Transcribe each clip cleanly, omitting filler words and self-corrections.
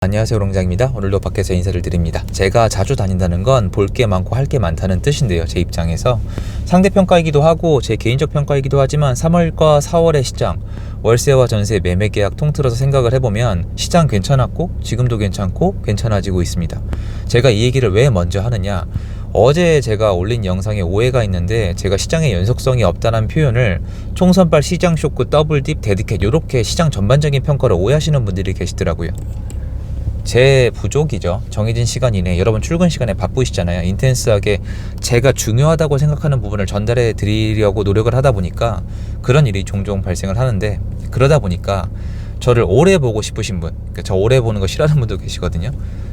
안녕하세요, 롱장입니다. 오늘도 밖에서 인사를 드립니다. 제가 자주 다닌다는 건 볼 게 많고 할 게 많다는 뜻인데요. 제 입장에서 상대평가이기도 하고 제 개인적 평가이기도 하지만 3월과 4월의 시장, 월세와 전세 매매 계약 통틀어서 생각을 해보면 시장 괜찮았고 지금도 괜찮고 괜찮아지고 있습니다. 제가 이 얘기를 왜 먼저 하느냐, 어제 제가 올린 영상에 오해가 있는데 제가 시장에 연속성이 없다는 표현을 총선발 시장 쇼크 더블딥 데드캣 이렇게 시장 전반적인 평가를 오해하시는 분들이 계시더라고요. 제 부족이죠. 정해진 시간 이내 여러분 출근 시간에 바쁘시잖아요. 인텐스하게 제가 중요하다고 생각하는 부분을 전달해 드리려고 노력을 하다 보니까 그런 일이 종종 발생을 하는데, 그러다 보니까 저를 오래 보고 싶으신 분, 그러니까 저 오래 보는 거 싫어하는 분도 계시거든요.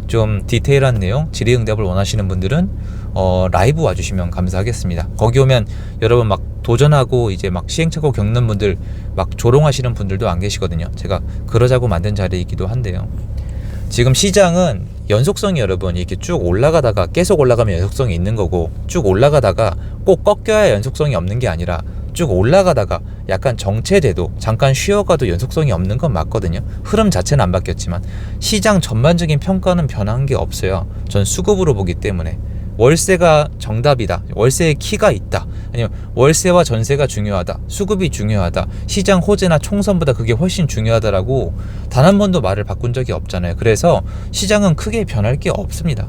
좀 디테일한 내용, 질의응답을 원하시는 분들은 라이브 와주시면 감사하겠습니다. 거기 오면 여러분 막 도전하고 이제 막 시행착오 겪는 분들, 막 조롱하시는 분들도 안 계시거든요. 제가 그러자고 만든 자리이기도 한데요. 지금 시장은 연속성이 여러분 이렇게 쭉 올라가다가 계속 올라가면 연속성이 있는 거고, 쭉 올라가다가 꼭 꺾여야 연속성이 없는 게 아니라 쭉 올라가다가 약간 정체돼도 잠깐 쉬어가도 연속성이 없는 건 맞거든요. 흐름 자체는 안 바뀌었지만 시장 전반적인 평가는 변한 게 없어요. 전 수급으로 보기 때문에 월세가 정답이다, 월세의 키가 있다, 아니면 월세와 전세가 중요하다, 수급이 중요하다, 시장 호재나 총선보다 그게 훨씬 중요하다라고 단 한 번도 말을 바꾼 적이 없잖아요. 그래서 시장은 크게 변할 게 없습니다.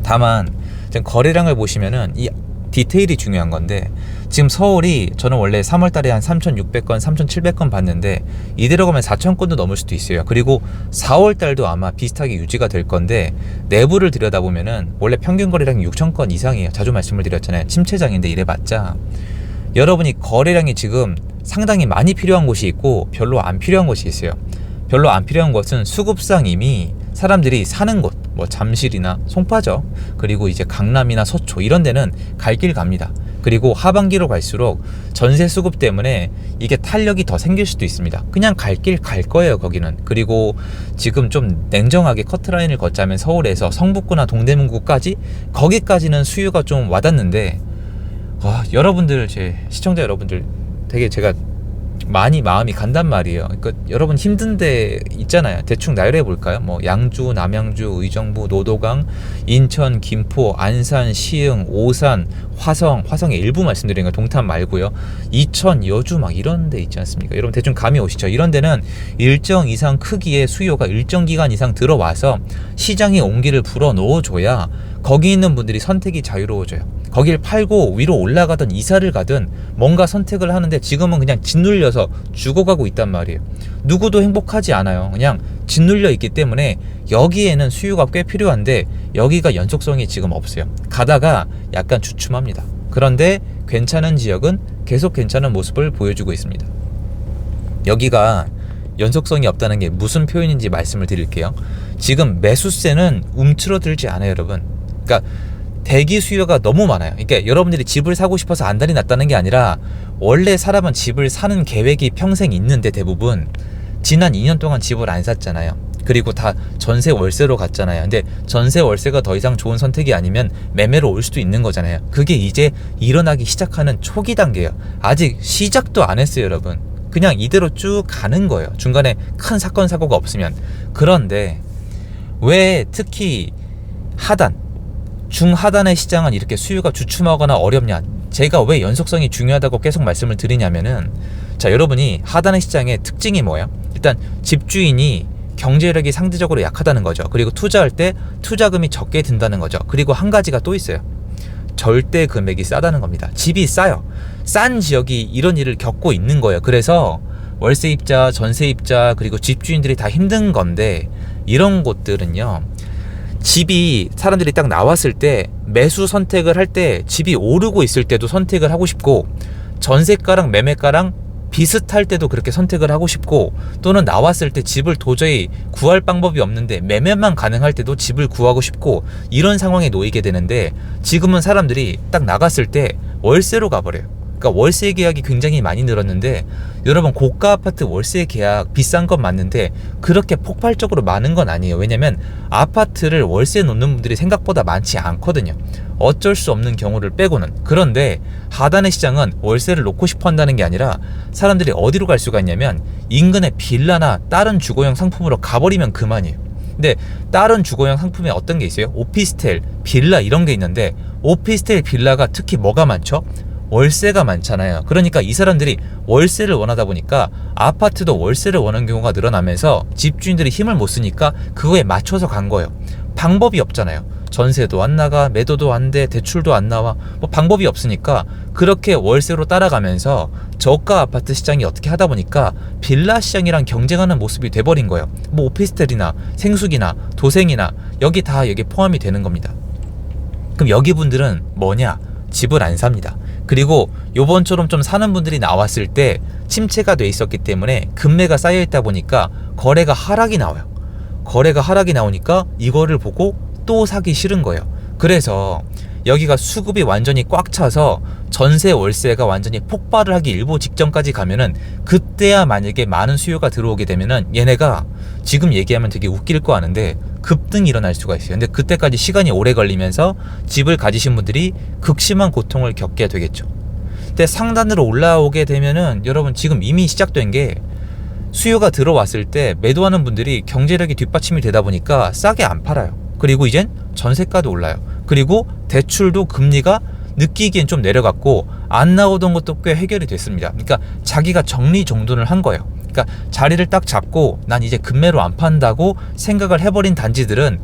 다만 거래량을 보시면은 이 디테일이 중요한 건데, 지금 서울이 저는 원래 3월 달에 한 3,600건, 3,700건 봤는데 이대로 가면 4,000건도 넘을 수도 있어요. 그리고 4월 달도 아마 비슷하게 유지가 될 건데, 내부를 들여다보면은 원래 평균 거래량이 6,000건 이상이에요. 자주 말씀을 드렸잖아요. 침체장인데 이래봤자 여러분이 거래량이 지금 상당히 많이 필요한 곳이 있고 별로 안 필요한 곳이 있어요. 별로 안 필요한 것은 수급상 이미 사람들이 사는 곳, 뭐 잠실이나 송파죠. 그리고 이제 강남이나 서초 이런 데는 갈 길 갑니다. 그리고 하반기로 갈수록 전세 수급 때문에 이게 탄력이 더 생길 수도 있습니다. 그냥 갈 길 갈 거예요, 거기는. 그리고 지금 좀 냉정하게 커트라인을 걷자면 서울에서 성북구나 동대문구까지, 거기까지는 수요가 좀 와닿는데, 여러분들, 제 시청자 여러분들 되게 제가 많이 마음이 간단 말이에요. 그러니까 여러분 힘든데 있잖아요. 대충 나열해 볼까요? 뭐 양주, 남양주, 의정부, 노도강, 인천, 김포, 안산, 시흥, 오산, 화성의 일부 말씀드리는 거, 동탄 말고요. 이천, 여주 막 이런 데 있지 않습니까? 여러분 대충 감이 오시죠? 이런 데는 일정 이상 크기의 수요가 일정 기간 이상 들어와서 시장이 온기를 불어 넣어줘야 거기 있는 분들이 선택이 자유로워져요. 거길 팔고 위로 올라가든 이사를 가든 뭔가 선택을 하는데, 지금은 그냥 짓눌려서 죽어가고 있단 말이에요. 누구도 행복하지 않아요. 그냥 짓눌려 있기 때문에 여기에는 수요가 꽤 필요한데 여기가 연속성이 지금 없어요. 가다가 약간 주춤합니다. 그런데 괜찮은 지역은 계속 괜찮은 모습을 보여주고 있습니다. 여기가 연속성이 없다는 게 무슨 표현인지 말씀을 드릴게요. 지금 매수세는 움츠러들지 않아요, 여러분. 그러니까 대기 수요가 너무 많아요. 그러니까 여러분들이 집을 사고 싶어서 안달이 났다는 게 아니라, 원래 사람은 집을 사는 계획이 평생 있는데 대부분 지난 2년 동안 집을 안 샀잖아요. 그리고 다 전세 월세로 갔잖아요. 근데 전세 월세가 더 이상 좋은 선택이 아니면 매매로 올 수도 있는 거잖아요. 그게 이제 일어나기 시작하는 초기 단계예요. 아직 시작도 안 했어요, 여러분. 그냥 이대로 쭉 가는 거예요. 중간에 큰 사건 사고가 없으면. 그런데 왜 특히 중하단의 시장은 이렇게 수요가 주춤하거나 어렵냐, 제가 왜 연속성이 중요하다고 계속 말씀을 드리냐면은, 자, 여러분이 하단의 시장의 특징이 뭐예요? 일단 집주인이 경제력이 상대적으로 약하다는 거죠. 그리고 투자할 때 투자금이 적게 든다는 거죠. 그리고 한 가지가 또 있어요. 절대 금액이 싸다는 겁니다. 집이 싸요. 싼 지역이 이런 일을 겪고 있는 거예요. 그래서 월세입자, 전세입자, 그리고 집주인들이 다 힘든 건데, 이런 곳들은요, 집이 사람들이 딱 나왔을 때 매수 선택을 할 때 집이 오르고 있을 때도 선택을 하고 싶고, 전세가랑 매매가랑 비슷할 때도 그렇게 선택을 하고 싶고, 또는 나왔을 때 집을 도저히 구할 방법이 없는데 매매만 가능할 때도 집을 구하고 싶고, 이런 상황에 놓이게 되는데, 지금은 사람들이 딱 나갔을 때 월세로 가버려요. 그러니까 월세 계약이 굉장히 많이 늘었는데, 여러분 고가 아파트 월세 계약 비싼 건 맞는데 그렇게 폭발적으로 많은 건 아니에요. 왜냐면 아파트를 월세 놓는 분들이 생각보다 많지 않거든요. 어쩔 수 없는 경우를 빼고는. 그런데 하단의 시장은 월세를 놓고 싶어 한다는 게 아니라 사람들이 어디로 갈 수가 있냐면 인근의 빌라나 다른 주거용 상품으로 가버리면 그만이에요. 근데 다른 주거형 상품에 어떤 게 있어요? 오피스텔, 빌라 이런 게 있는데 오피스텔, 빌라가 특히 뭐가 많죠? 월세가 많잖아요. 그러니까 이 사람들이 월세를 원하다 보니까 아파트도 월세를 원하는 경우가 늘어나면서 집주인들이 힘을 못 쓰니까 그거에 맞춰서 간 거예요. 방법이 없잖아요. 전세도 안 나가, 매도도 안 돼, 대출도 안 나와, 뭐 방법이 없으니까 그렇게 월세로 따라가면서 저가 아파트 시장이 어떻게 하다 보니까 빌라 시장이랑 경쟁하는 모습이 돼버린 거예요. 뭐 오피스텔이나 생수기나 도생이나 여기 포함이 되는 겁니다. 그럼 여기 분들은 뭐냐? 집을 안 삽니다. 그리고 요번처럼 좀 사는 분들이 나왔을 때 침체가 돼 있었기 때문에 금매가 쌓여 있다 보니까 거래가 하락이 나와요. 거래가 하락이 나오니까 이거를 보고 또 사기 싫은 거예요. 그래서 여기가 수급이 완전히 꽉 차서 전세 월세가 완전히 폭발을 하기 일보 직전까지 가면은 그때야 만약에 많은 수요가 들어오게 되면은 얘네가 지금 얘기하면 되게 웃길 거 아는데 급등이 일어날 수가 있어요. 근데 그때까지 시간이 오래 걸리면서 집을 가지신 분들이 극심한 고통을 겪게 되겠죠. 근데 상단으로 올라오게 되면은 여러분 지금 이미 시작된 게 수요가 들어왔을 때 매도하는 분들이 경제력이 뒷받침이 되다 보니까 싸게 안 팔아요. 그리고 이젠 전세가도 올라요. 그리고 대출도 금리가 느끼기엔 좀 내려갔고 안 나오던 것도 꽤 해결이 됐습니다. 그러니까 자기가 정리정돈을 한 거예요. 그러니까 자리를 딱 잡고 난 이제 금매로 안 판다고 생각을 해버린 단지들은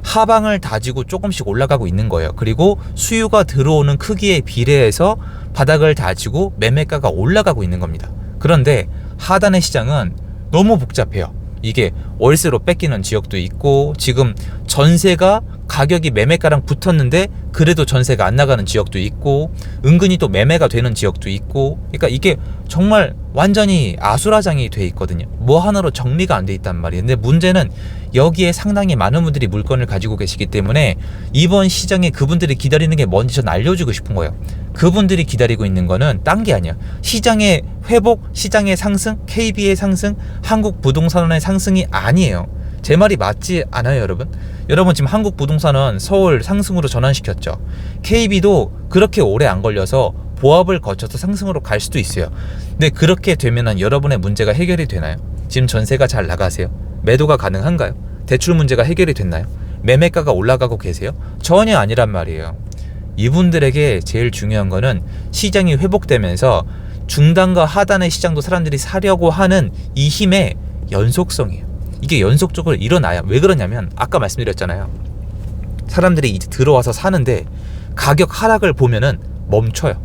하방을 다지고 조금씩 올라가고 있는 거예요. 그리고 수요가 들어오는 크기에 비례해서 바닥을 다지고 매매가가 올라가고 있는 겁니다. 그런데 하단의 시장은 너무 복잡해요. 이게 월세로 뺏기는 지역도 있고 지금 전세가 가격이 매매가랑 붙었는데 그래도 전세가 안 나가는 지역도 있고 은근히 또 매매가 되는 지역도 있고 그러니까 이게 정말 완전히 아수라장이 돼 있거든요. 뭐 하나로 정리가 안 돼 있단 말이에요. 근데 문제는 여기에 상당히 많은 분들이 물건을 가지고 계시기 때문에 이번 시장에 그분들이 기다리는 게 뭔지 전 알려주고 싶은 거예요. 그분들이 기다리고 있는 거는 딴 게 아니야. 시장의 회복, 시장의 상승, KB의 상승, 한국 부동산의 상승이 아니에요. 제 말이 맞지 않아요, 여러분? 여러분 지금 한국 부동산은 서울 상승으로 전환시켰죠. KB도 그렇게 오래 안 걸려서 보합을 거쳐서 상승으로 갈 수도 있어요. 근데 그렇게 되면은 여러분의 문제가 해결이 되나요? 지금 전세가 잘 나가세요? 매도가 가능한가요? 대출 문제가 해결이 됐나요? 매매가가 올라가고 계세요? 전혀 아니란 말이에요. 이분들에게 제일 중요한 거는 시장이 회복되면서 중단과 하단의 시장도 사람들이 사려고 하는 이 힘의 연속성이에요. 이게 연속적으로 일어나야. 왜 그러냐면 아까 말씀드렸잖아요. 사람들이 이제 들어와서 사는데 가격 하락을 보면은 멈춰요.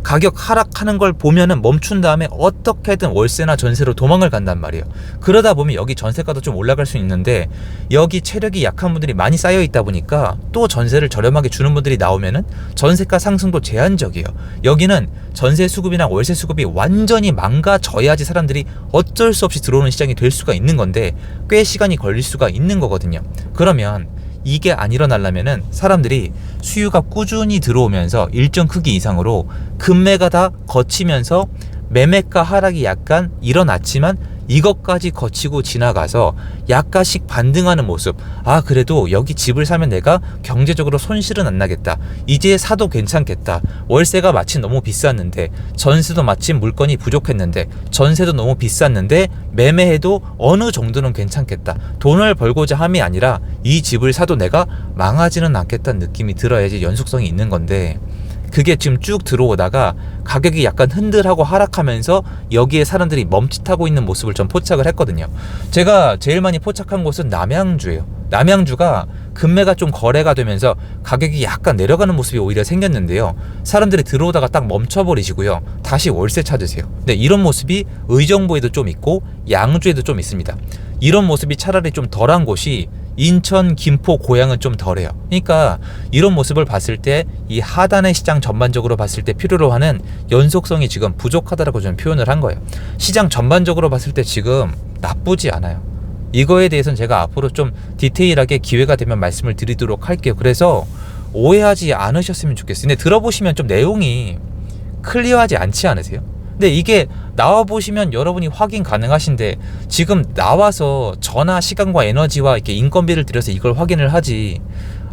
가격 하락하는 걸 보면은 멈춘 다음에 어떻게든 월세나 전세로 도망을 간단 말이에요. 그러다 보면 여기 전세가도 좀 올라갈 수 있는데 여기 체력이 약한 분들이 많이 쌓여 있다 보니까 또 전세를 저렴하게 주는 분들이 나오면은 전세가 상승도 제한적이에요. 여기는 전세 수급이나 월세 수급이 완전히 망가져야지 사람들이 어쩔 수 없이 들어오는 시장이 될 수가 있는 건데 꽤 시간이 걸릴 수가 있는 거거든요. 그러면 이게 안 일어나려면은 사람들이 수요가 꾸준히 들어오면서 일정 크기 이상으로 금매가 다 거치면서 매매가 하락이 약간 일어났지만 이것까지 거치고 지나가서 약간씩 반등하는 모습. 아, 그래도 여기 집을 사면 내가 경제적으로 손실은 안 나겠다. 이제 사도 괜찮겠다. 월세가 마침 너무 비쌌는데, 전세도 마침 물건이 부족했는데, 전세도 너무 비쌌는데 매매해도 어느 정도는 괜찮겠다. 돈을 벌고자 함이 아니라 이 집을 사도 내가 망하지는 않겠다는 느낌이 들어야지 연속성이 있는 건데, 그게 지금 쭉 들어오다가 가격이 약간 흔들하고 하락하면서 여기에 사람들이 멈칫하고 있는 모습을 좀 포착을 했거든요. 제가 제일 많이 포착한 곳은 남양주예요. 남양주가 금매가 좀 거래가 되면서 가격이 약간 내려가는 모습이 오히려 생겼는데요. 사람들이 들어오다가 딱 멈춰버리시고요. 다시 월세 찾으세요. 근데 이런 모습이 의정부에도 좀 있고 양주에도 좀 있습니다. 이런 모습이 차라리 좀 덜한 곳이 인천, 김포, 고양은 좀 덜해요. 그러니까 이런 모습을 봤을 때 이 하단의 시장 전반적으로 봤을 때 필요로 하는 연속성이 지금 부족하다라고 저는 표현을 한 거예요. 시장 전반적으로 봤을 때 지금 나쁘지 않아요. 이거에 대해서는 제가 앞으로 좀 디테일하게 기회가 되면 말씀을 드리도록 할게요. 그래서 오해하지 않으셨으면 좋겠어요. 근데 들어보시면 좀 내용이 클리어하지 않지 않으세요? 근데 이게 나와보시면 여러분이 확인 가능하신데 지금 나와서 전화 시간과 에너지와 이렇게 인건비를 들여서 이걸 확인을 하지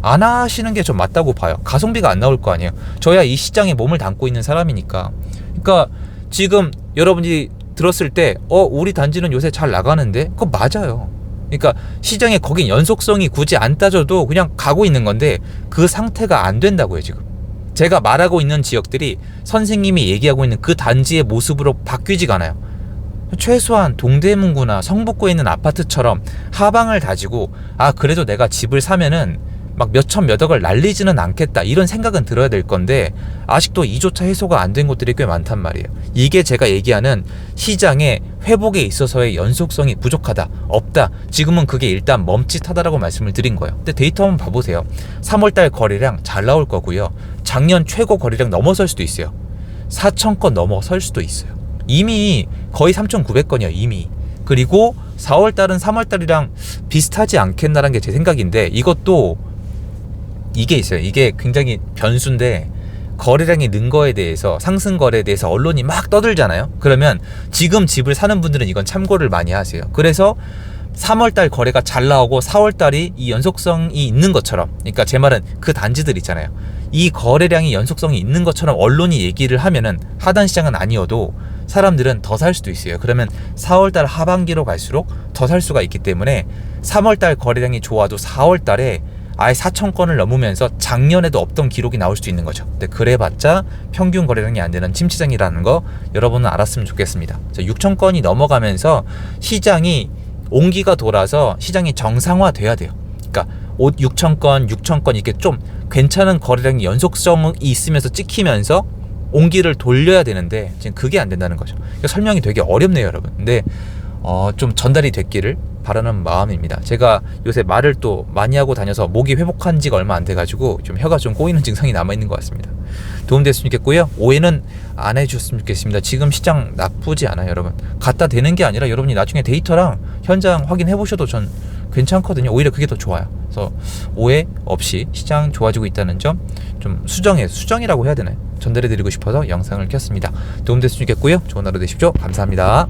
안 하시는 게 좀 맞다고 봐요. 가성비가 안 나올 거 아니에요. 저야 이 시장에 몸을 담고 있는 사람이니까. 그러니까 지금 여러분이 들었을 때 우리 단지는 요새 잘 나가는데 그거 맞아요. 그러니까 시장에 거긴 연속성이 굳이 안 따져도 그냥 가고 있는 건데 그 상태가 안 된다고요 지금. 제가 말하고 있는 지역들이 선생님이 얘기하고 있는 그 단지의 모습으로 바뀌지가 않아요. 최소한 동대문구나 성북구에 있는 아파트처럼 하방을 다지고 그래도 내가 집을 사면은 막 몇천 몇억을 날리지는 않겠다 이런 생각은 들어야 될 건데 아직도 이조차 해소가 안 된 곳들이 꽤 많단 말이에요. 이게 제가 얘기하는 시장의 회복에 있어서의 연속성이 부족하다, 없다. 지금은 그게 일단 멈칫하다라고 말씀을 드린 거예요. 근데 데이터 한번 봐보세요. 3월달 거래량 잘 나올 거고요. 작년 최고 거래량 넘어설 수도 있어요. 4,000건 넘어설 수도 있어요. 이미 거의 3,900건이에요 이미. 그리고 4월달은 3월달이랑 비슷하지 않겠나라는 게 제 생각인데 이것도 이게 있어요. 이게 굉장히 변수인데 거래량이 는 거에 대해서 상승 거래에 대해서 언론이 막 떠들잖아요. 그러면 지금 집을 사는 분들은 이건 참고를 많이 하세요. 그래서 3월달 거래가 잘 나오고 4월달이 이 연속성이 있는 것처럼, 그러니까 제 말은 그 단지들 있잖아요. 이 거래량이 연속성이 있는 것처럼 언론이 얘기를 하면은 하단 시장은 아니어도 사람들은 더 살 수도 있어요. 그러면 4월달 하반기로 갈수록 더 살 수가 있기 때문에 3월달 거래량이 좋아도 4월달에 아예 4,000건을 넘으면서 작년에도 없던 기록이 나올 수도 있는 거죠. 근데 그래봤자 평균 거래량이 안 되는 침체장이라는 거 여러분은 알았으면 좋겠습니다. 6,000건이 넘어가면서 시장이 온기가 돌아서 시장이 정상화돼야 돼요. 그러니까 6,000건, 6,000건 이렇게 좀 괜찮은 거래량이 연속성이 있으면서 찍히면서 온기를 돌려야 되는데 지금 그게 안 된다는 거죠. 그러니까 설명이 되게 어렵네요, 여러분. 근데 좀 전달이 됐기를 바라는 마음입니다. 제가 요새 말을 또 많이 하고 다녀서 목이 회복한 지가 얼마 안 돼가지고 좀 혀가 좀 꼬이는 증상이 남아있는 것 같습니다. 도움됐으면 좋겠고요. 오해는 안 해주셨으면 좋겠습니다. 지금 시장 나쁘지 않아요, 여러분. 갖다 대는 게 아니라 여러분이 나중에 데이터랑 현장 확인해 보셔도 전 괜찮거든요. 오히려 그게 더 좋아요. 그래서 오해 없이 시장 좋아지고 있다는 점 좀 수정이라고 해야 되나요? 전달해 드리고 싶어서 영상을 켰습니다. 도움됐으면 좋겠고요. 좋은 하루 되십시오. 감사합니다.